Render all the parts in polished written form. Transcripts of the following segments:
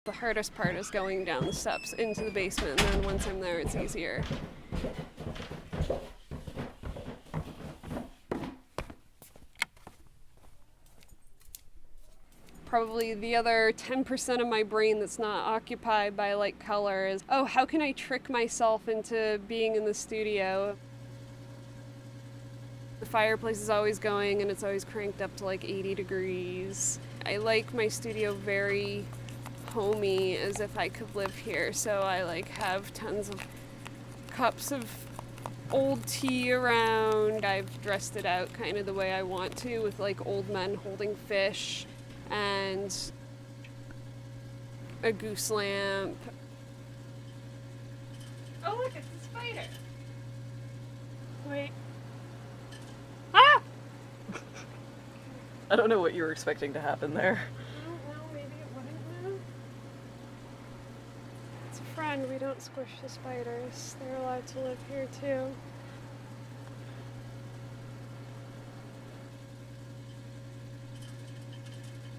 The hardest part is going down the steps into the basement, and then once I'm there, it's easier. Probably the other 10% of my brain that's not occupied by like color is, oh, how can I trick myself into being in the studio? The fireplace is always going and it's always cranked up to like 80 degrees. I like my studio very homey, as if I could live here, so I like have tons of cups of old tea around. I've dressed it out kind of the way I want to, with like old men holding fish and a goose lamp. Oh look, it's a spider! Wait. Ah! I don't know what you were expecting to happen there. I don't know, maybe it wouldn't move. It's a friend, we don't squish the spiders. They're allowed to live here too.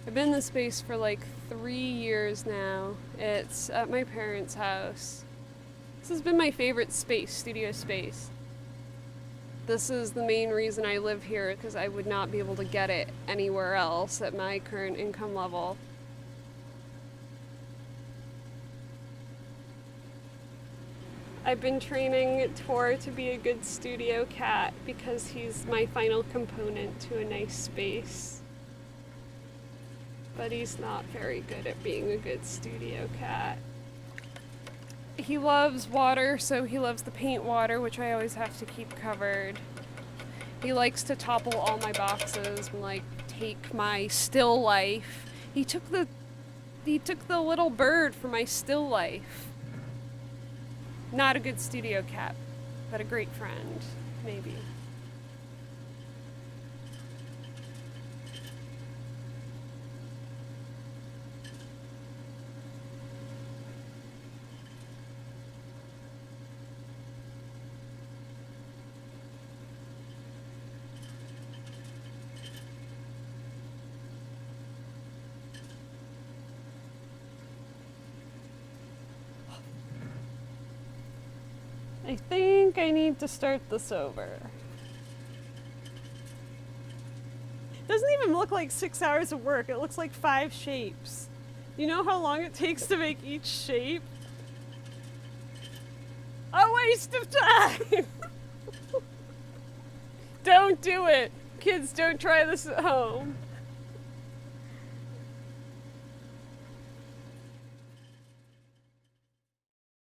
I've been in this space for like 3 years now. It's at my parents' house. This has been my favorite space, studio space. This is the main reason I live here, because I would not be able to get it anywhere else at my current income level. I've been training Tor to be a good studio cat because he's my final component to a nice space. But he's not very good at being a good studio cat. He loves water, so he loves the paint water, which I always have to keep covered. He likes to topple all my boxes and like take my still life. He took the little bird for my still life. Not a good studio cat, but a great friend, maybe. I think I need to start this over. Doesn't even look like 6 hours of work. It looks like 5 shapes. You know how long it takes to make each shape? A waste of time! Don't do it. Kids, don't try this at home.